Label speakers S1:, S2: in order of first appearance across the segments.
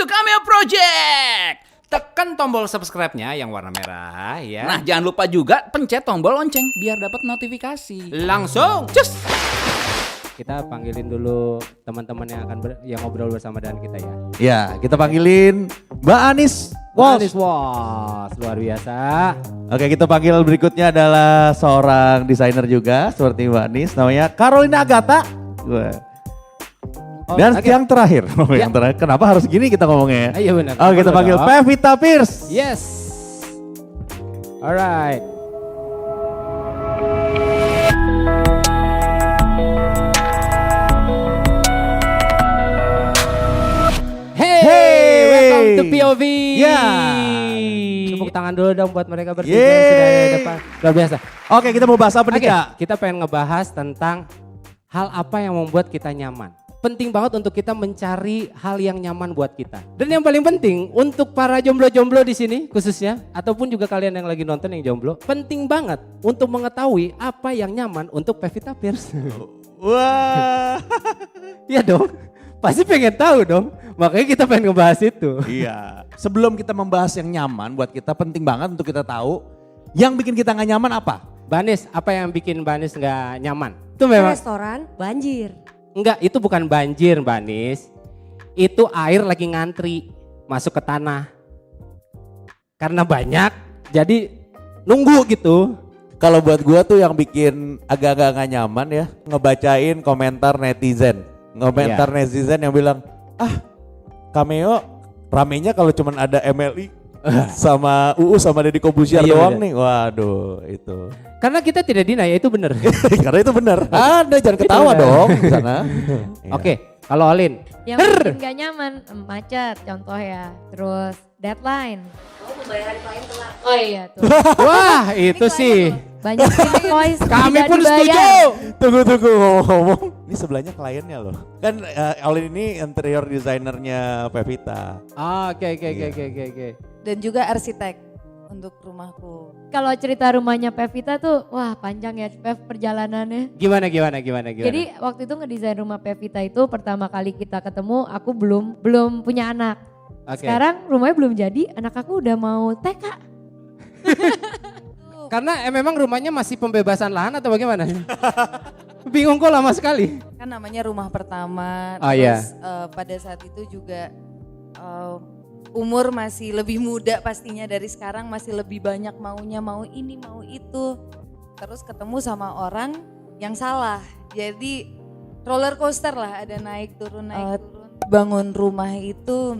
S1: Cameo Project.
S2: Tekan tombol subscribe-nya yang warna merah ya.
S1: Nah, jangan lupa juga pencet tombol lonceng biar dapat notifikasi.
S2: Langsung
S1: Cus.
S3: Kita panggilin dulu teman-teman yang akan yang ngobrol bersama dengan kita ya.
S4: Ya, kita panggilin Mbak Anis Wos.
S3: Anis Wos, luar biasa.
S4: Oke, kita panggil berikutnya adalah seorang desainer juga seperti Mbak Anis, namanya Carolina Agatha. Wah. Dan
S3: oke.
S4: yang terakhir, yang terakhir, kenapa harus gini kita ngomongnya?
S3: Iya benar.
S4: Oh, kita panggil
S3: dong.
S4: Pevita Pierce.
S3: Yes. Alright. Hey, welcome to POV.
S4: Ya.
S3: Tepuk tangan dulu dong buat mereka bertiga
S4: Yeay.
S3: yang sudah ada di depan. Luar biasa.
S4: Oke, kita mau bahas apa nih,
S3: Oke,
S4: Kak?
S3: kita pengen ngebahas tentang hal apa yang membuat kita nyaman. Penting banget untuk kita mencari hal yang nyaman buat kita. Dan yang paling penting untuk para jomblo-jomblo di sini khususnya, ataupun juga kalian yang lagi nonton yang jomblo, penting banget untuk mengetahui apa yang nyaman untuk Pevita Pierce.
S4: Wah.
S3: Iya dong, pasti pengen tahu dong. Makanya kita pengen ngebahas itu.
S4: Iya. Sebelum kita membahas yang nyaman buat kita, penting banget untuk kita tahu yang bikin kita nggak nyaman apa.
S3: Banis, apa yang bikin Banis nggak nyaman? Itu memang
S5: Restoran banjir.
S3: enggak, itu bukan banjir Mbak Nis. Itu air lagi ngantri masuk ke tanah. Karena banyak jadi nunggu gitu.
S4: Kalau buat gua tuh yang bikin agak-agak gak nyaman ya, ngebacain komentar netizen. Komentar netizen yang bilang, Cameo ramenya kalau cuman ada MLI sama UU sama Deddy Kobusier
S3: Iya,
S4: doang
S3: bener.
S4: nih. Waduh, itu.
S3: Karena kita tidak deny, itu benar.
S4: Karena itu benar. Ada, jangan ketawa
S3: bener.
S4: dong di sana. Iya.
S3: Oke, kalau Olin.
S5: Yang bikin gak nyaman, macet contoh ya. Terus deadline. Oh pembayaran klien telat. Oh iya tuh.
S3: Wah, itu sih.
S5: Banyak invoice
S3: Kami
S5: tidak
S3: pun
S5: dibayar.
S3: setuju.
S4: Tunggu ngomong. Ini sebelahnya kliennya loh. Kan Olin ini interior desainernya Pevita.
S3: Oke.
S6: Dan juga arsitek untuk rumahku.
S5: Kalau cerita rumahnya Pevita tuh, wah panjang ya Pev perjalanannya.
S3: Gimana?
S5: Jadi waktu itu ngedesain rumah Pevita itu pertama kali kita ketemu aku belum punya anak.
S3: Oke.
S5: Sekarang rumahnya belum jadi, anak aku udah mau TK.
S3: Karena memang rumahnya masih pembebasan lahan atau bagaimana? Bingung kok lama sekali.
S6: Kan namanya rumah pertama.
S3: Oh, iya.
S6: Terus pada saat itu juga umur masih lebih muda pastinya dari sekarang, masih lebih banyak maunya, mau ini mau itu. Terus ketemu sama orang yang salah. Jadi roller coaster lah, ada naik turun. Bangun rumah itu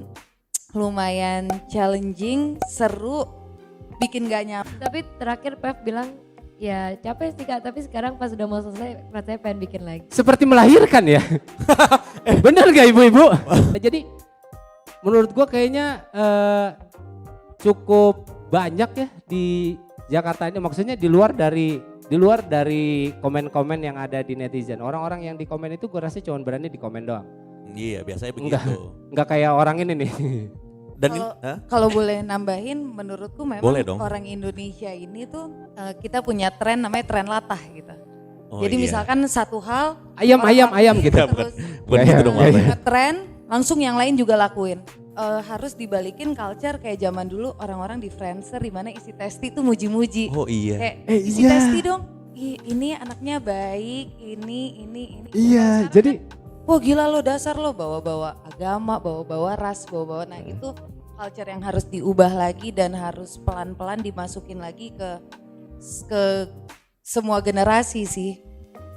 S6: lumayan challenging, seru, bikin gak nyaman.
S5: Tapi terakhir Pev bilang, ya capek sih Kak, tapi sekarang pas udah mau selesai rasanya pengen bikin lagi.
S3: Seperti melahirkan ya. Bener gak ibu-ibu? Jadi menurut gua kayaknya cukup banyak ya di Jakarta ini. Maksudnya di luar dari komen-komen yang ada di netizen. Orang-orang yang di komen itu gua rasa cuma berani di komen doang.
S4: Iya, biasanya begitu.
S3: Enggak kayak orang ini nih.
S4: Dan
S6: Kalau boleh nambahin, menurutku memang
S4: Boleh dong.
S6: orang Indonesia ini tuh kita punya tren namanya tren latah gitu.
S4: Oh,
S6: Jadi
S4: iya.
S6: misalkan satu hal
S3: Ayam gitu.
S6: terus
S4: Bukan gitu dong, Mama.
S6: ngetren, langsung yang lain juga lakuin. Harus dibalikin culture kayak zaman dulu orang-orang di Friendster di mana isi testi tuh muji-muji.
S4: Oh iya.
S6: Kayak isi testi dong. Ini anaknya baik, ini.
S3: Iya,
S6: Kalau sekarang
S3: jadi
S6: wah gila lo, dasar lo bawa-bawa agama, bawa-bawa ras, bawa-bawa. Nah itu culture yang harus diubah lagi dan harus pelan-pelan dimasukin lagi ke semua generasi sih.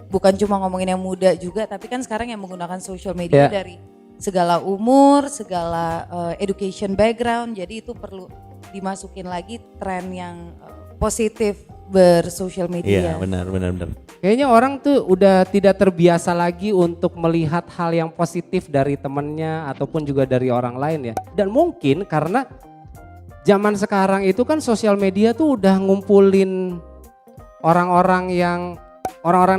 S6: Bukan cuma ngomongin yang muda juga, tapi kan sekarang yang menggunakan social media
S3: Ya.
S6: dari segala umur, segala education background. Jadi itu perlu dimasukin lagi tren yang positif bersosial media.
S4: Iya, benar.
S3: kayaknya orang tuh udah tidak terbiasa lagi untuk melihat hal yang positif dari temennya ataupun juga dari orang lain ya. Dan mungkin karena zaman sekarang itu kan sosial media tuh udah ngumpulin orang-orang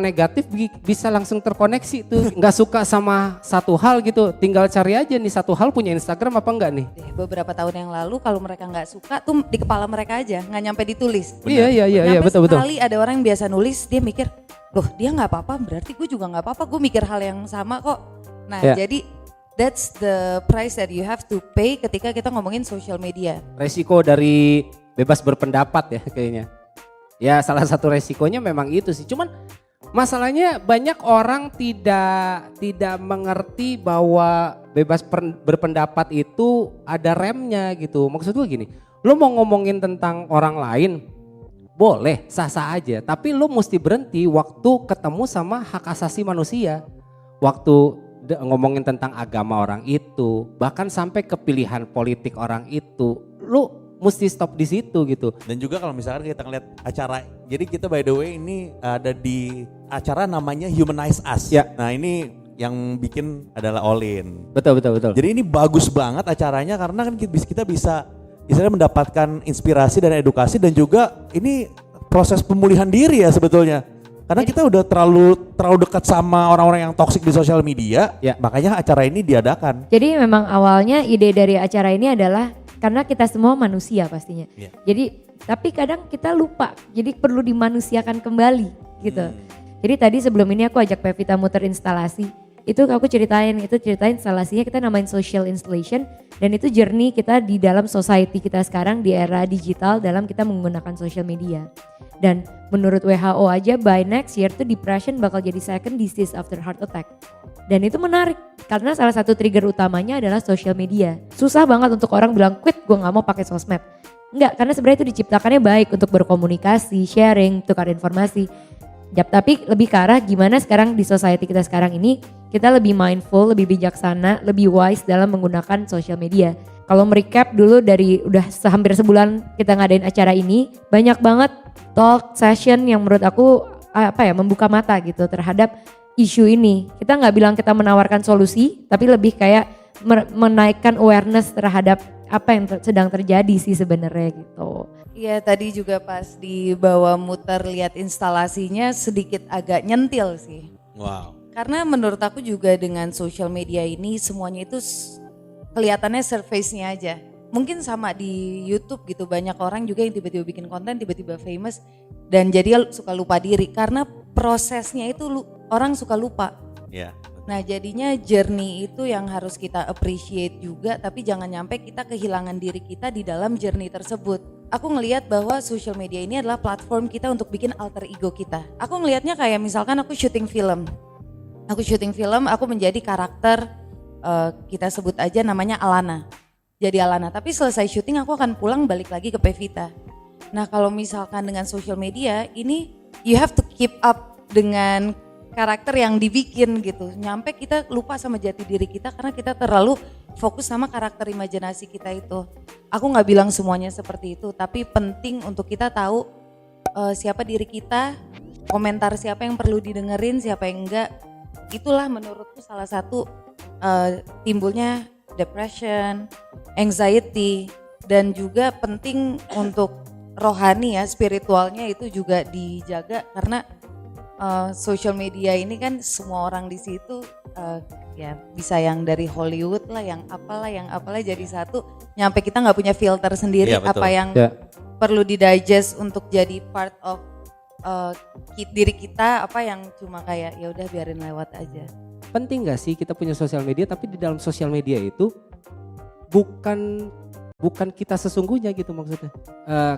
S3: negatif bisa langsung terkoneksi tuh. Nggak suka sama satu hal gitu, tinggal cari aja nih satu hal punya Instagram apa enggak nih.
S6: Beberapa tahun yang lalu kalau mereka nggak suka tuh di kepala mereka aja, nggak nyampe ditulis.
S3: Iya
S6: Nyampe
S3: betul.
S6: sekali ada orang yang biasa nulis, dia mikir, loh dia nggak apa-apa, berarti gue juga nggak apa-apa, gue mikir hal yang sama kok. Nah
S3: Ya.
S6: jadi that's the price that you have to pay ketika kita ngomongin social media.
S3: Resiko dari bebas berpendapat ya kayaknya. Ya salah satu resikonya memang itu sih. Cuman masalahnya banyak orang tidak mengerti bahwa bebas berpendapat itu ada remnya gitu. Maksud gue gini, lo mau ngomongin tentang orang lain boleh, sah-sah aja. Tapi lo mesti berhenti waktu ketemu sama hak asasi manusia. Waktu ngomongin tentang agama orang itu, bahkan sampai ke pilihan politik orang itu, lo mesti stop di situ gitu.
S4: Dan juga kalau misalkan kita ngeliat acara, jadi kita by the way ini ada di acara namanya Humanize Us.
S3: Ya.
S4: Nah ini yang bikin adalah Olin.
S3: Betul.
S4: Jadi ini bagus banget acaranya karena kan kita bisa istilahnya mendapatkan inspirasi dan edukasi dan juga ini proses pemulihan diri ya sebetulnya. Karena kita udah terlalu dekat sama orang-orang yang toksik di sosial media,
S3: Ya.
S4: makanya acara ini diadakan.
S5: Jadi memang awalnya ide dari acara ini adalah karena kita semua manusia pastinya.
S4: Iya.
S5: Jadi tapi kadang kita lupa, jadi perlu dimanusiakan kembali gitu. Jadi tadi sebelum ini aku ajak Pevita muter instalasi. Itu aku ceritain instalasinya kita namain social installation dan itu journey kita di dalam society kita sekarang di era digital dalam kita menggunakan social media. Dan menurut WHO aja by next year tuh depression bakal jadi second disease after heart attack. Dan itu menarik karena salah satu trigger utamanya adalah social media. Susah banget untuk orang bilang quit gue gak mau pakai sosmed. Enggak, karena sebenarnya itu diciptakannya baik untuk berkomunikasi, sharing, tukar informasi. Tapi lebih ke arah gimana sekarang di society kita sekarang ini kita lebih mindful, lebih bijaksana, lebih wise dalam menggunakan social media. Kalau merecap dulu dari udah hampir sebulan kita ngadain acara ini, banyak banget talk session yang menurut aku membuka mata gitu terhadap isu ini. Kita nggak bilang kita menawarkan solusi, tapi lebih kayak menaikkan awareness terhadap apa yang sedang terjadi sih sebenarnya gitu.
S6: Iya tadi juga pas dibawa muter lihat instalasinya sedikit agak nyentil sih.
S4: Wow.
S6: Karena menurut aku juga dengan social media ini semuanya itu kelihatannya surface-nya aja. Mungkin sama di YouTube gitu, banyak orang juga yang tiba-tiba bikin konten tiba-tiba famous dan jadi suka lupa diri karena prosesnya itu orang suka lupa.
S4: Ya.
S6: Nah jadinya journey itu yang harus kita appreciate juga, tapi jangan nyampe kita kehilangan diri kita di dalam journey tersebut. Aku ngelihat bahwa social media ini adalah platform kita untuk bikin alter ego kita. Aku ngelihatnya kayak misalkan aku syuting film, aku menjadi karakter kita sebut aja namanya Alana. Jadi Alana, tapi selesai syuting aku akan pulang balik lagi ke Pevita. Nah kalau misalkan dengan social media ini you have to keep up dengan karakter yang dibikin gitu. Nyampe kita lupa sama jati diri kita karena kita terlalu fokus sama karakter imajinasi kita itu. Aku gak bilang semuanya seperti itu, tapi penting untuk kita tahu siapa diri kita, komentar siapa yang perlu didengerin, siapa yang enggak. Itulah menurutku salah satu timbulnya depression, anxiety, dan juga penting untuk rohani ya, spiritualnya itu juga dijaga karena social media ini kan semua orang di situ ya bisa yang dari Hollywood lah, yang apalah jadi satu. Nyampe kita nggak punya filter sendiri apa yang perlu didigest untuk jadi part of diri kita, apa yang cuma kayak ya udah biarin lewat aja.
S3: Penting gak sih kita punya sosial media, tapi di dalam sosial media itu bukan kita sesungguhnya gitu maksudnya.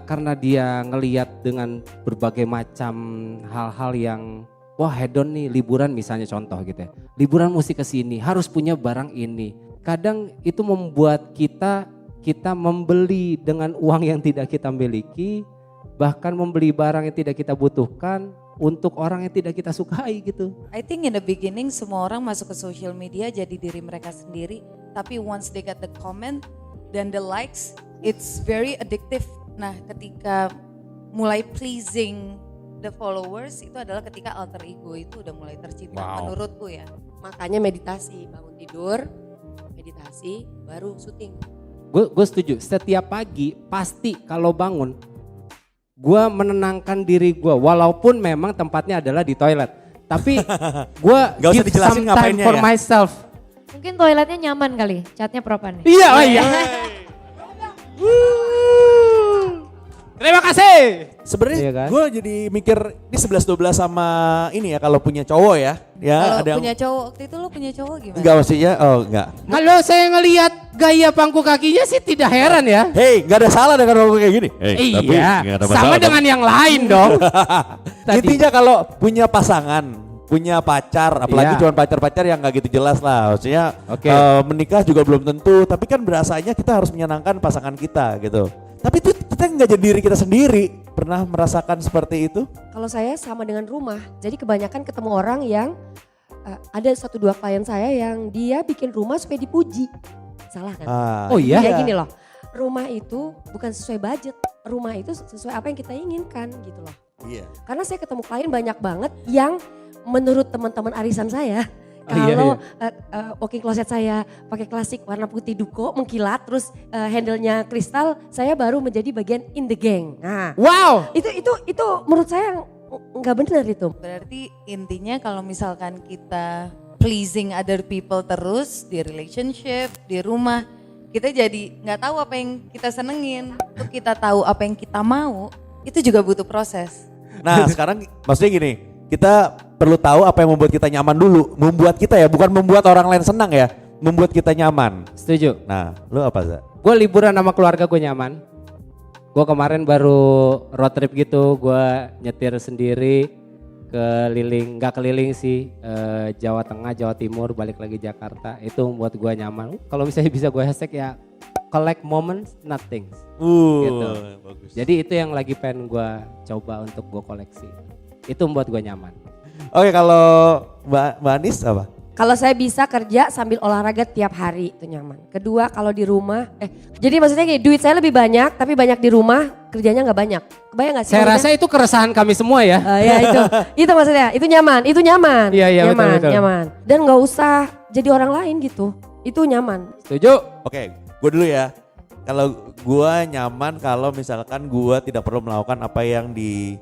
S3: Karena dia ngelihat dengan berbagai macam hal-hal yang wah hedon nih, liburan misalnya contoh gitu ya. Liburan mesti ke sini, harus punya barang ini. Kadang itu membuat kita membeli dengan uang yang tidak kita miliki, bahkan membeli barang yang tidak kita butuhkan untuk orang yang tidak kita sukai gitu.
S6: I think in the beginning semua orang masuk ke social media jadi diri mereka sendiri, tapi once they get the comment dan the likes, it's very addictive. Nah ketika mulai pleasing the followers itu adalah ketika alter ego itu udah mulai tercipta menurutku ya.
S7: Makanya meditasi, bangun tidur, meditasi, baru syuting.
S3: Gue setuju, setiap pagi pasti kalau bangun gue menenangkan diri gue, walaupun memang tempatnya adalah di toilet. Tapi gue give some time for myself.
S5: Mungkin toiletnya nyaman kali, catnya propan nih.
S3: Iya, iya. Terima kasih.
S4: Sebenarnya
S3: Iya kan?
S4: gue jadi mikir ini 11-12 sama ini ya kalau punya cowok ya. Ya
S6: Kalau
S4: ada yang
S6: punya cowok, waktu itu lo punya cowok gimana?
S4: enggak maksudnya enggak.
S3: Kalau saya ngelihat gaya pangku kakinya sih tidak heran ya.
S4: Hei, enggak ada salah dengan ngomong kayak gini.
S3: Iya, sama dengan yang lain dong. Tadi.
S4: Intinya kalau punya pasangan, punya pacar, apalagi
S3: Iya.
S4: cuma pacar-pacar yang nggak gitu jelas lah. Maksudnya
S3: Oke.
S4: menikah juga belum tentu, tapi kan berasanya kita harus menyenangkan pasangan kita gitu. Tapi itu kita nggak jadi diri kita sendiri. Pernah merasakan seperti itu?
S7: Kalau saya sama dengan rumah. Jadi kebanyakan ketemu orang yang ada 1-2 klien saya yang dia bikin rumah supaya dipuji. Salah kan?
S3: Oh iya?
S7: Ya gini loh, rumah itu bukan sesuai budget. Rumah itu sesuai apa yang kita inginkan gitu loh.
S4: Iya.
S7: Karena saya ketemu klien banyak banget yang menurut teman-teman arisan saya,
S3: Oh, iya,
S7: kalau walking closet saya pakai klasik warna putih duko mengkilat, terus handle-nya kristal, saya baru menjadi bagian in the gang. Nah,
S3: Wow.
S7: itu menurut saya nggak benar itu.
S6: Berarti intinya kalau misalkan kita pleasing other people terus di relationship, di rumah, kita jadi nggak tahu apa yang kita senengin. Untuk kita tahu apa yang kita mau, itu juga butuh proses.
S4: Nah sekarang maksudnya gini, kita perlu tahu apa yang membuat kita nyaman dulu. Membuat kita ya, bukan membuat orang lain senang ya. Membuat kita nyaman.
S3: Setuju.
S4: Nah lu apa Za?
S3: Gue liburan sama keluarga gue nyaman. Gue kemarin baru road trip gitu, gue nyetir sendiri keliling, nggak keliling sih, Jawa Tengah, Jawa Timur, balik lagi Jakarta. Itu membuat gue nyaman. Kalau misalnya bisa gue hashtag ya collect moments, nothing. Gitu.
S4: Bagus.
S3: Jadi itu yang lagi pengen gue coba untuk gue koleksi. Itu membuat gue nyaman.
S4: Oke, kalau Mbak Anis apa?
S7: Kalau saya bisa kerja sambil olahraga tiap hari itu nyaman. Kedua kalau di rumah, jadi maksudnya gini, duit saya lebih banyak tapi banyak di rumah, kerjanya nggak banyak. Kebayang nggak sih?
S3: Saya
S7: maksudnya?
S3: rasa itu keresahan kami semua ya.
S7: Ya itu maksudnya, itu nyaman,
S3: Iya, iya,
S7: nyaman,
S3: betul.
S7: nyaman. Dan nggak usah jadi orang lain gitu, itu nyaman.
S3: Setuju?
S4: Oke, gue dulu ya. Kalau gue nyaman kalau misalkan gue tidak perlu melakukan apa yang di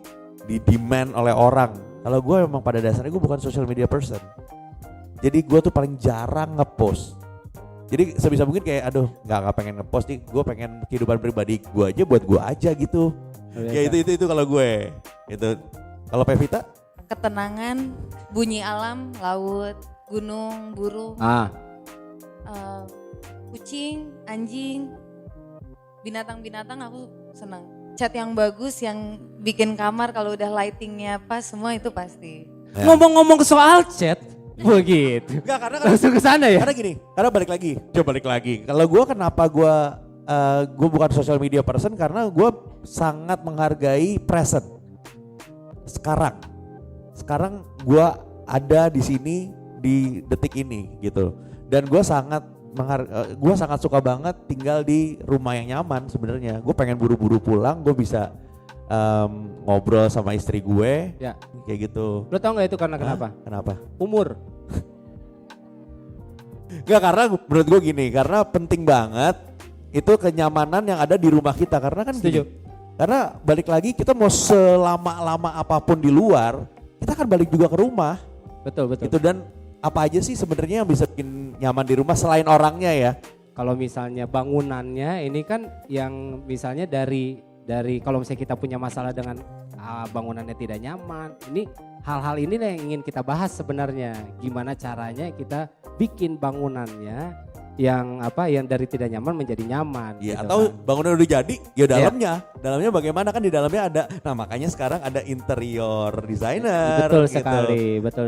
S4: demand oleh orang. Kalau gue memang pada dasarnya gue bukan social media person. Jadi gue tuh paling jarang ngepost. Jadi sebisa mungkin kayak aduh nggak pengen ngepost nih, gue pengen kehidupan pribadi gue aja buat gue aja gitu. Ya itu kalau gue. Itu kalau Pevita?
S6: Ketenangan, bunyi alam, laut, gunung, burung, kucing, anjing, binatang-binatang aku senang. Cat yang bagus, yang bikin kamar kalau udah lightingnya pas, semua itu pasti.
S4: Ya.
S3: Ngomong-ngomong soal chat, begitu.
S4: Enggak karena
S3: Langsung ke sana ya?
S4: Karena gini, karena balik lagi. Kalau gue kenapa gue bukan social media person karena gue sangat menghargai present. Sekarang gue ada di sini di detik ini gitu. Dan gue sangat suka banget tinggal di rumah yang nyaman sebenarnya. Gue pengen buru-buru pulang, gue bisa ngobrol sama istri gue,
S3: Ya.
S4: kayak gitu.
S3: Lo tau gak itu karena kenapa?
S4: Kenapa?
S3: Umur.
S4: Enggak, karena menurut gue gini, karena penting banget itu kenyamanan yang ada di rumah kita. Karena kan
S3: Setuju.
S4: gini, karena balik lagi kita mau selama-lama apapun di luar, kita akan balik juga ke rumah.
S3: Betul.
S4: Itu dan apa aja sih sebenarnya yang bisa bikin nyaman di rumah selain orangnya ya?
S3: Kalau misalnya bangunannya ini kan yang misalnya dari kalau misalnya kita punya masalah dengan bangunannya tidak nyaman, ini hal-hal ini yang ingin kita bahas sebenarnya. Gimana caranya kita bikin bangunannya yang dari tidak nyaman menjadi nyaman.
S4: Iya,
S3: gitu
S4: atau
S3: kan.
S4: bangunan udah jadi, ya dalamnya bagaimana kan di dalamnya ada. Nah makanya sekarang ada interior designer.
S3: Betul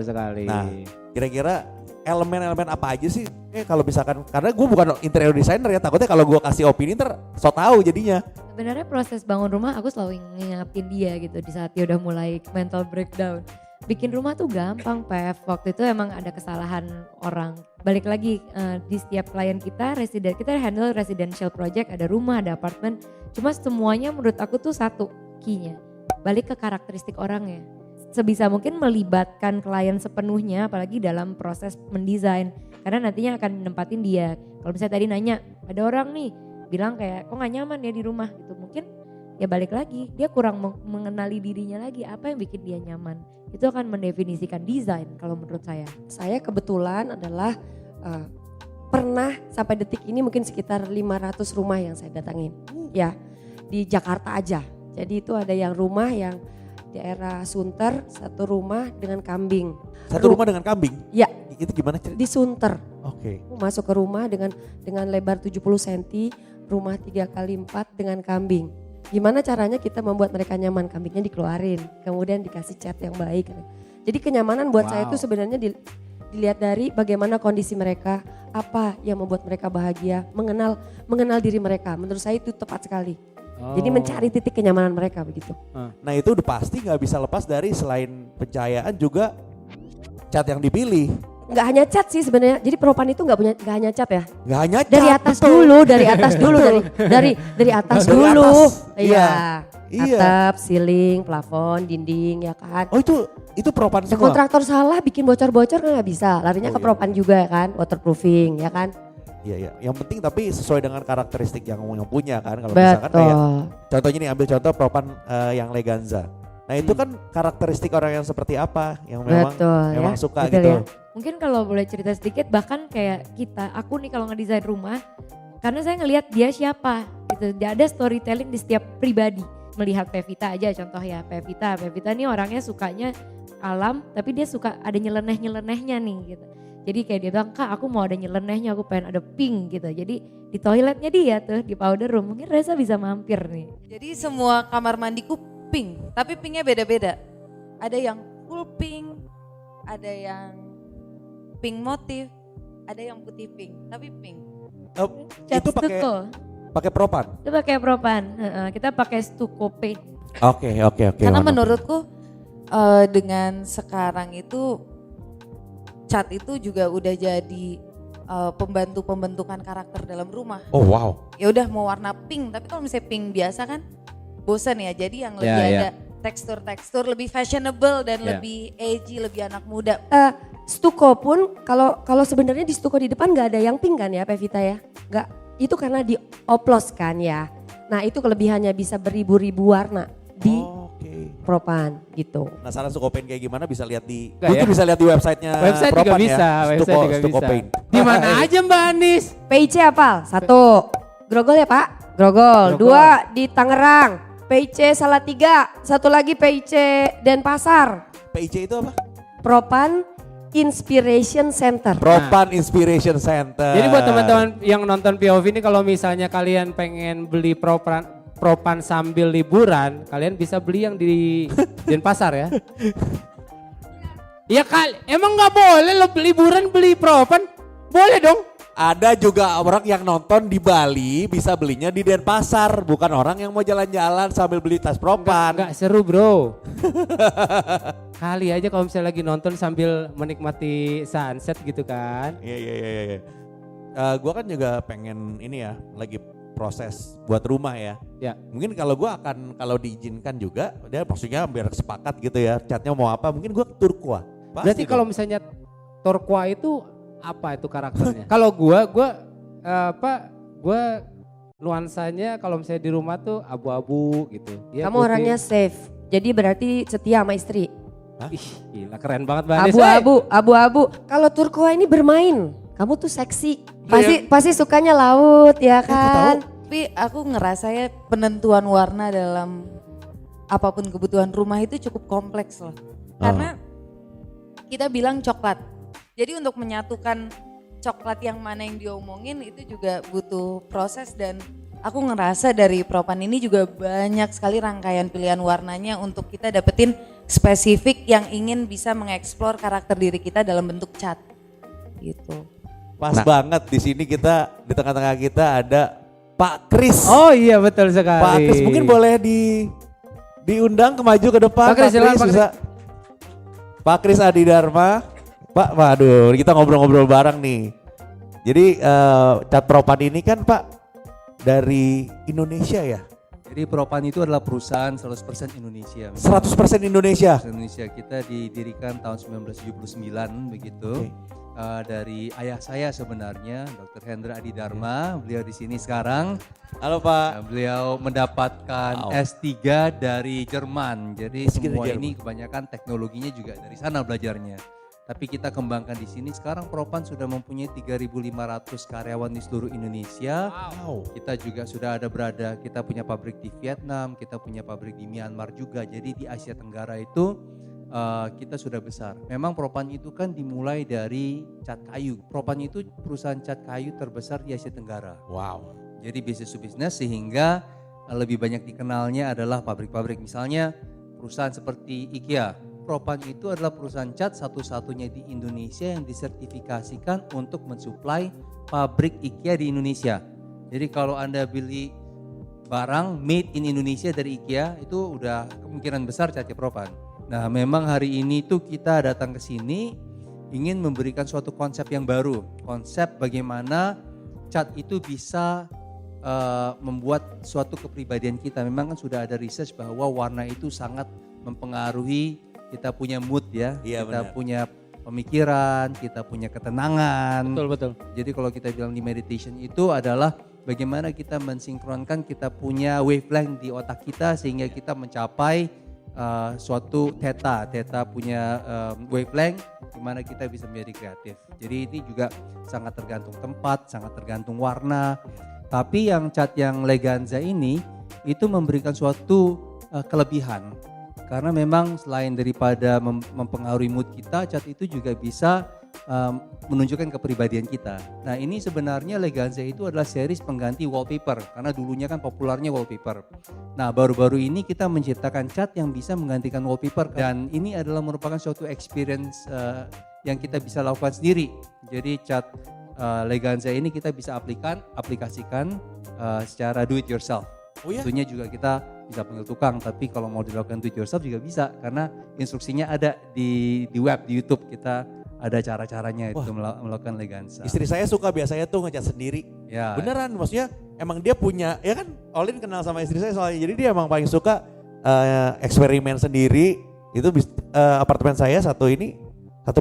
S3: sekali.
S4: Nah, kira-kira elemen-elemen apa aja sih? Kalau misalkan, karena gue bukan interior designer ya, takutnya kalau gue kasih opini ntar so tau jadinya.
S5: Sebenarnya proses bangun rumah aku selalu ngingetin dia gitu di saat dia udah mulai mental breakdown. Bikin rumah tuh gampang, Pev. Waktu itu emang ada kesalahan orang. Balik lagi di setiap klien kita handle residential project, ada rumah, ada apartemen. Cuma semuanya menurut aku tuh satu key-nya. Balik ke karakteristik orangnya. Sebisa mungkin melibatkan klien sepenuhnya, apalagi dalam proses mendesain. Karena nantinya akan nempatin dia. Kalau misalnya tadi nanya, ada orang nih bilang kayak kok gak nyaman ya di rumah gitu. Mungkin ya balik lagi, dia kurang mengenali dirinya lagi, apa yang bikin dia nyaman. Itu akan mendefinisikan desain kalau menurut saya.
S7: Saya kebetulan adalah pernah sampai detik ini mungkin sekitar 500 rumah yang saya datangin. Ya, di Jakarta aja. Jadi itu ada yang rumah yang daerah Sunter, satu rumah dengan kambing.
S4: Satu rumah dengan kambing?
S7: Ya.
S4: Itu gimana cerita?
S7: Di Sunter.
S4: Oke.
S7: Masuk ke rumah dengan lebar 70 cm, rumah 3x4 dengan kambing. Gimana caranya kita membuat mereka nyaman? Kambingnya dikeluarin, kemudian dikasih cat yang baik. Jadi kenyamanan buat saya itu sebenarnya dilihat dari bagaimana kondisi mereka, apa yang membuat mereka bahagia, mengenal diri mereka. Menurut saya itu tepat sekali. Jadi mencari titik kenyamanan mereka begitu.
S4: Nah itu udah pasti nggak bisa lepas dari selain pencahayaan juga cat yang dipilih.
S7: Nggak hanya cat sih sebenarnya. Jadi Propan itu nggak hanya cat ya.
S4: Nggak hanya cat.
S7: Dari atas dulu, dari atas dulu, dari atas
S4: Dari
S7: dulu.
S4: atas,
S7: Iya.
S4: Iya.
S7: Atap, ceiling, plafon, dinding ya kan.
S4: Oh itu Propan
S7: Ya,
S4: semua?
S7: kontraktor salah bikin bocor-bocor kan nggak bisa. Larinya
S4: Oh,
S7: ke
S4: iya.
S7: Propan juga kan, waterproofing ya kan.
S4: Iya. Yang penting tapi sesuai dengan karakteristik yang punya kan. Kalau misalkan kayak
S7: Betul.
S4: contohnya nih ambil contoh Propan yang Leganza. Nah itu kan karakteristik orang yang seperti apa yang memang
S7: Betul,
S4: memang
S7: ya.
S4: suka
S7: Betul
S4: gitu.
S7: ya.
S5: Mungkin kalau boleh cerita sedikit, bahkan kayak aku nih kalau ngedesain rumah, karena saya ngelihat dia siapa gitu. Dia ada storytelling di setiap pribadi. Melihat Pevita aja contoh ya, Pevita nih orangnya sukanya alam, tapi dia suka ada nyeleneh-nyelenehnya nih gitu. Jadi kayak dia bilang, Kak aku mau ada nyelenehnya, aku pengen ada pink gitu. Jadi di toiletnya dia tuh, di powder room, mungkin Reza bisa mampir nih.
S6: Jadi semua kamar mandiku pink, tapi pinknya beda-beda. Ada yang full pink, ada yang pink motif, ada yang putih pink, tapi pink.
S5: Cat
S4: Itu pakai
S5: stucco,
S4: Propan.
S5: itu pakai Propan. Kita pakai stucco paint.
S4: Oke.
S6: Karena
S4: Warna.
S6: menurutku dengan sekarang itu cat itu juga udah jadi pembantu pembentukan karakter dalam rumah.
S4: Oh wow.
S6: Ya udah mau warna pink, tapi kalau misalnya pink biasa kan bosan ya. Jadi yang lebih ada tekstur-tekstur lebih fashionable dan lebih edgy, lebih anak muda.
S7: Stuko pun kalau sebenarnya di stuko di depan nggak ada yang pink kan ya Pevita ya? Nggak, itu karena dioplos kan ya. Nah itu kelebihannya bisa beribu-ribu warna di
S4: Oke.
S7: Propan gitu.
S4: Penasaran Stukopaint kayak gimana bisa lihat di
S3: Enggak
S4: mungkin
S3: ya?
S4: bisa lihat di websitenya
S3: Website juga
S4: Propan
S3: bisa,
S4: ya.
S3: website juga bisa.
S4: Stukopaint.
S3: Di mana aja Mbak Anis?
S7: PIC apal? 1, Grogol ya Pak? Grogol. 2 di Tangerang. PIC Salatiga. 1 lagi PIC Denpasar.
S4: PIC itu apa?
S7: Propan Inspiration Center.
S4: Propan Inspiration Center.
S3: Jadi buat teman-teman yang nonton POV ini kalau misalnya kalian pengen beli propan sambil liburan, kalian bisa beli yang di Denpasar ya. Iya emang nggak boleh lo liburan beli propan? Boleh dong.
S4: Ada juga orang yang nonton di Bali bisa belinya di Denpasar, bukan orang yang mau jalan-jalan sambil beli tas Propan.
S3: Nggak seru bro. Kali aja kalau misalnya lagi nonton sambil menikmati sunset gitu kan.
S4: Iya. Gua kan juga pengen ini ya, lagi proses buat rumah ya.
S3: Ya.
S4: Mungkin kalau gua akan kalau diizinkan juga, dia maksudnya biar sepakat gitu ya, catnya mau apa, mungkin gua turqua. Pasti
S3: Berarti kalau
S4: dong.
S3: misalnya turqua itu apa itu karakternya? Kalau gua nuansanya kalau misalnya di rumah tuh abu-abu gitu. Dia
S7: Kamu orangnya safe. Jadi berarti setia sama istri.
S3: Ih, gila keren banget Mbak Anis.
S7: Abu-abu. Kalau turquoise ini bermain. Kamu tuh seksi. Pasti sukanya laut ya kan?
S6: Tapi aku ngerasa ya penentuan warna dalam apapun kebutuhan rumah itu cukup kompleks loh. Karena kita bilang coklat. Jadi untuk menyatukan coklat yang mana yang diomongin itu juga butuh proses dan aku ngerasa dari Propan ini juga banyak sekali rangkaian pilihan warnanya untuk kita dapetin spesifik yang ingin bisa mengeksplor karakter diri kita dalam bentuk cat gitu.
S4: Pas banget di sini kita di tengah-tengah kita ada Pak Kris.
S3: Oh iya betul sekali.
S4: Pak Kris mungkin boleh diundang ke maju ke depan.
S3: Pak Kris, silakan, Pak
S4: bisa. Pak Kris Adi Dharma. Pak, waduh kita ngobrol-ngobrol bareng nih. Jadi cat Propan ini kan Pak dari Indonesia ya?
S8: Jadi Propan itu adalah perusahaan 100% Indonesia.
S4: 100% Indonesia?
S8: Indonesia, kita didirikan tahun 1979 begitu.
S4: Okay.
S8: Dari ayah saya sebenarnya, Dr. Hendra Adi Dharma, beliau di sini sekarang.
S4: Halo Pak.
S8: Beliau mendapatkan S3 dari Jerman. Jadi
S4: S3
S8: semua
S4: dari
S8: ini kebanyakan teknologinya juga dari sana belajarnya. Tapi kita kembangkan di sini. Sekarang Propan sudah mempunyai 3.500 karyawan di seluruh Indonesia.
S4: Wow.
S8: Kita juga sudah kita punya pabrik di Vietnam, kita punya pabrik di Myanmar juga. Jadi di Asia Tenggara itu kita sudah besar. Memang Propan itu kan dimulai dari cat kayu. Propan itu perusahaan cat kayu terbesar di Asia Tenggara.
S4: Wow.
S8: Jadi business to business, sehingga lebih banyak dikenalnya adalah pabrik-pabrik. Misalnya perusahaan seperti IKEA. Propan itu adalah perusahaan cat satu-satunya di Indonesia yang disertifikasikan untuk mensuplai pabrik IKEA di Indonesia. Jadi kalau Anda beli barang made in Indonesia dari IKEA, itu udah kemungkinan besar catnya Propan. Nah, memang hari ini tuh kita datang ke sini ingin memberikan suatu konsep yang baru. Konsep bagaimana cat itu bisa membuat suatu kepribadian kita. Memang kan sudah ada research bahwa warna itu sangat mempengaruhi kita punya mood ya,
S4: Iya,
S8: kita
S4: benar.
S8: punya pemikiran, kita punya ketenangan.
S3: Betul.
S8: Jadi kalau kita bilang di meditation itu adalah bagaimana kita mensinkronkan kita punya wavelength di otak kita sehingga kita mencapai suatu theta. Theta punya wavelength di mana kita bisa menjadi kreatif. Jadi ini juga sangat tergantung tempat, sangat tergantung warna. Tapi yang cat yang Leganza ini itu memberikan suatu kelebihan. Karena memang selain daripada mempengaruhi mood kita, cat itu juga bisa menunjukkan kepribadian kita. Nah, ini sebenarnya Leganza itu adalah series pengganti wallpaper, karena dulunya kan populernya wallpaper. Nah, baru-baru ini kita menciptakan cat yang bisa menggantikan wallpaper, dan ini adalah merupakan suatu experience yang kita bisa lakukan sendiri. Jadi cat Leganza ini kita bisa aplikasikan secara do it yourself.
S4: Oh ya?
S8: Tentunya juga kita bisa panggil tukang, tapi kalau mau dilakukan do it yourself juga bisa, karena instruksinya ada di web, di YouTube kita ada cara-caranya itu melakukan Leganza.
S4: Istri saya suka biasanya tuh ngecat sendiri.
S8: Ya.
S4: Beneran, maksudnya emang dia punya, ya kan Olin kenal sama istri saya soalnya, jadi dia emang paling suka eksperimen sendiri. Itu apartemen saya satu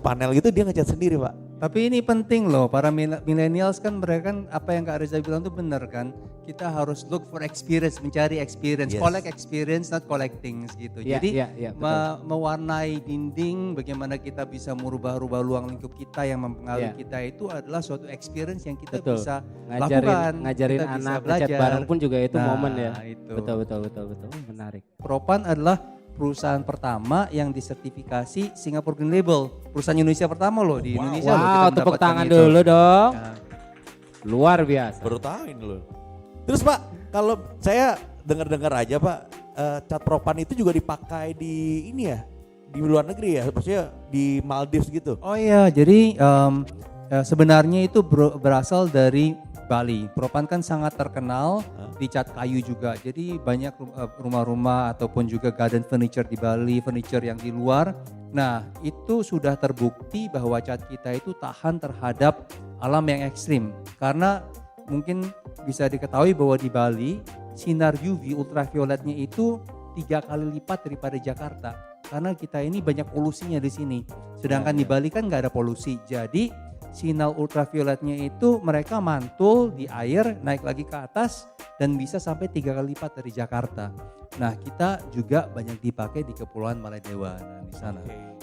S4: panel gitu dia ngecat sendiri, Pak.
S8: Tapi ini penting loh, para millennials kan mereka kan apa yang Kak Reza bilang itu benar kan. Kita harus look for experience, mencari experience,
S4: Yes.
S8: collect experience, not collecting gitu.
S3: Iya,
S8: Jadi
S3: iya, betul.
S8: mewarnai dinding, bagaimana kita bisa merubah-rubah ruang lingkup kita yang mempengaruhi
S3: Iya.
S8: kita itu adalah suatu experience yang kita
S3: Betul.
S8: bisa lakukan.
S3: Ngajarin
S8: Kita bisa
S3: anak ngecat
S8: belajar.
S3: bareng pun juga itu
S8: Nah,
S3: momen ya.
S8: itu.
S3: Betul. Menarik.
S8: Propan adalah perusahaan pertama yang disertifikasi Singapore Green Label. Perusahaan Indonesia pertama loh di Indonesia loh kita
S3: Wow, tepuk
S8: mendapatkan
S3: tangan
S8: itu.
S3: dulu dong.
S8: Nah,
S3: Luar biasa.
S4: Baru tahu ini loh. Terus Pak, kalau saya dengar-dengar aja Pak, cat Propan itu juga dipakai di ini ya, di luar negeri ya, maksudnya di Maldives gitu.
S8: Oh iya, jadi sebenarnya itu berasal dari Bali. Propan kan sangat terkenal di cat kayu juga. Jadi banyak rumah-rumah ataupun juga garden furniture di Bali, furniture yang di luar. Nah, itu sudah terbukti bahwa cat kita itu tahan terhadap alam yang ekstrim. Karena mungkin bisa diketahui bahwa di Bali sinar UV ultravioletnya itu 3 kali lipat daripada Jakarta. Karena kita ini banyak polusinya di sini. Sedangkan di Bali kan nggak ada polusi. Jadi sinar ultravioletnya itu mereka mantul di air, naik lagi ke atas dan bisa sampai 3 kali lipat dari Jakarta. Nah, kita juga banyak dipakai di Kepulauan Maladewa di sana.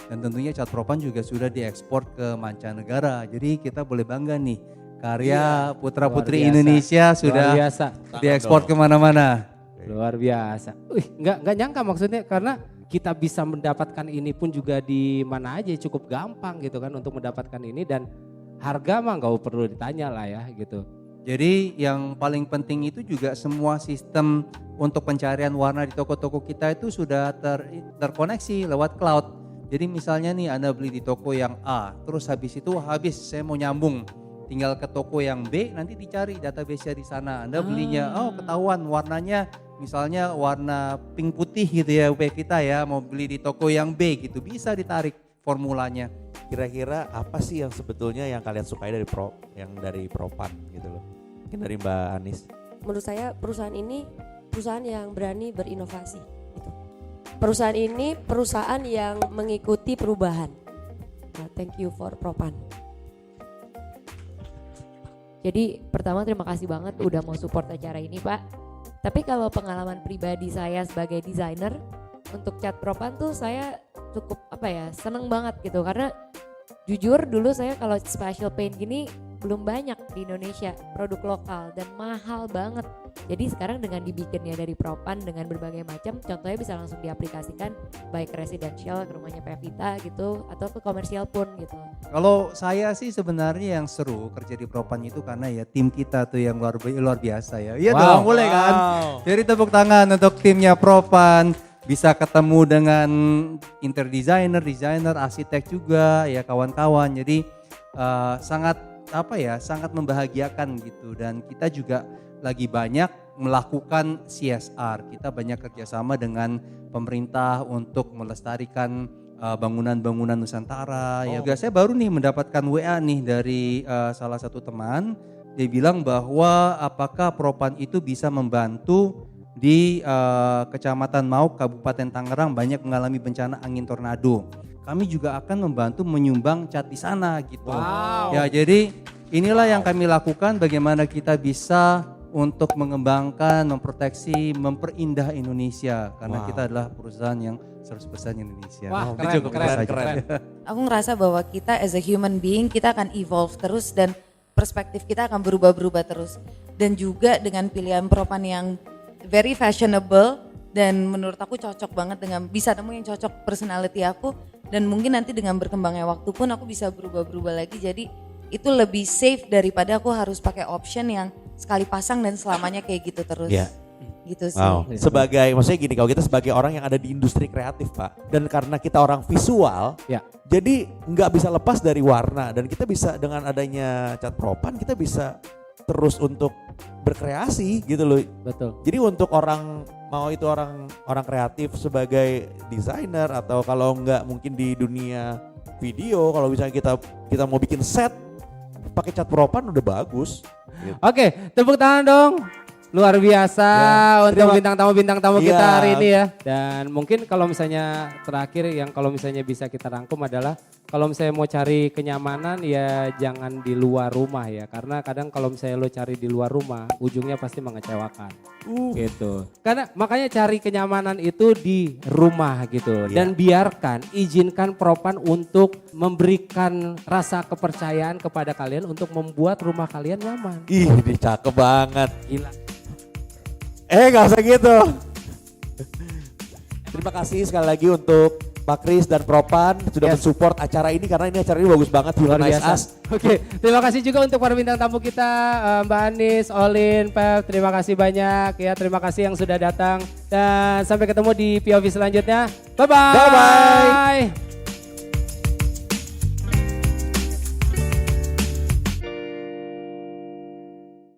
S8: Dan tentunya cat Propan juga sudah diekspor ke mancanegara. Jadi kita boleh bangga nih, karya putra-putri
S3: Luar biasa.
S8: Indonesia sudah
S3: Luar biasa.
S8: diekspor kemana-mana.
S3: Luar biasa. Nggak nyangka maksudnya, karena kita bisa mendapatkan ini pun juga di mana aja, cukup gampang gitu kan untuk mendapatkan ini, dan harga mah nggak perlu ditanya lah ya gitu.
S8: Jadi yang paling penting itu juga semua sistem untuk pencarian warna di toko-toko kita itu sudah terkoneksi lewat cloud. Jadi misalnya nih Anda beli di toko yang A, terus habis itu saya mau nyambung, tinggal ke toko yang B, nanti dicari database-nya di sana. Anda belinya, ketahuan warnanya misalnya warna pink putih gitu ya Pevita ya, mau beli di toko yang B gitu, bisa ditarik formulanya.
S4: Kira-kira apa sih yang sebetulnya yang kalian sukai dari Propan gitu loh? Mungkin dari Mbak Anis.
S7: Menurut saya perusahaan ini perusahaan yang berani berinovasi. Gitu. Perusahaan ini perusahaan yang mengikuti perubahan. Nah, thank you for Propan.
S5: Jadi pertama terima kasih banget udah mau support acara ini Pak. Tapi kalau pengalaman pribadi saya sebagai desainer untuk cat Propan tuh saya cukup seneng banget gitu, karena Jujur dulu saya kalau special paint gini belum banyak di Indonesia, produk lokal dan mahal banget. Jadi sekarang dengan dibikinnya dari propan dengan berbagai macam, contohnya bisa langsung diaplikasikan baik residential ke rumahnya Pevita gitu atau ke komersial pun gitu.
S8: Kalau saya sih sebenarnya yang seru kerja di Propan itu karena ya tim kita tuh yang luar biasa ya. Iya dong, boleh kan? Jadi tepuk tangan untuk timnya Propan. Bisa ketemu dengan interior designer, arsitek juga ya kawan-kawan. Jadi sangat membahagiakan gitu. Dan kita juga lagi banyak melakukan CSR. Kita banyak kerjasama dengan pemerintah untuk melestarikan bangunan-bangunan Nusantara. Ya, saya baru nih mendapatkan WA nih dari salah satu teman. Dia bilang bahwa apakah Propan itu bisa membantu di Kecamatan Mauk, Kabupaten Tangerang banyak mengalami bencana angin tornado. Kami juga akan membantu menyumbang cat di sana gitu. Ya, jadi inilah yang kami lakukan, bagaimana kita bisa untuk mengembangkan, memproteksi, memperindah Indonesia karena kita adalah perusahaan yang 100% Indonesia.
S1: Wah,
S8: keren.
S6: Aku ngerasa bahwa kita as a human being kita akan evolve terus dan perspektif kita akan berubah-berubah terus. Dan juga dengan pilihan Propan yang very fashionable dan menurut aku cocok banget dengan bisa nemu yang cocok personality aku, dan mungkin nanti dengan berkembangnya waktu pun aku bisa berubah-berubah lagi, jadi itu lebih safe daripada aku harus pakai option yang sekali pasang dan selamanya kayak gitu terus.
S4: Iya.
S6: Gitu sih.
S4: Wow. Sebagai, maksudnya gini, kalau kita sebagai orang yang ada di industri kreatif Pak, dan karena kita orang visual,
S3: Ya.
S4: jadi nggak bisa lepas dari warna, dan kita bisa dengan adanya cat Propan kita bisa terus untuk berkreasi gitu loh.
S3: Betul.
S4: Jadi untuk orang, mau itu orang kreatif sebagai desainer atau kalau enggak mungkin di dunia video, kalau misalnya kita mau bikin set pakai cat Propan udah bagus. Gitu.
S3: Oke, tepuk tangan dong. Luar biasa untuk bintang tamu kita hari ini ya. Dan mungkin kalau misalnya terakhir yang kalau misalnya bisa kita rangkum adalah kalau misalnya mau cari kenyamanan ya jangan di luar rumah ya. Karena kadang kalau misalnya lo cari di luar rumah ujungnya pasti mengecewakan. Gitu. Karena makanya cari kenyamanan itu di rumah gitu. Dan izinkan Propan untuk memberikan rasa kepercayaan kepada kalian untuk membuat rumah kalian nyaman.
S4: Ih, ini cakep banget.
S3: Gila.
S4: Gak usah gitu. Terima kasih sekali lagi untuk Pak Kris dan Propan sudah mensupport acara ini karena ini acara ini bagus banget.
S3: Luar
S4: Humanize
S3: biasa.
S4: Us.
S3: Oke, terima kasih juga untuk para bintang tamu kita, Mbak Anis, Olin, Pev, terima kasih banyak ya, terima kasih yang sudah datang dan sampai ketemu di POV selanjutnya. Bye-bye.
S4: Bye-bye.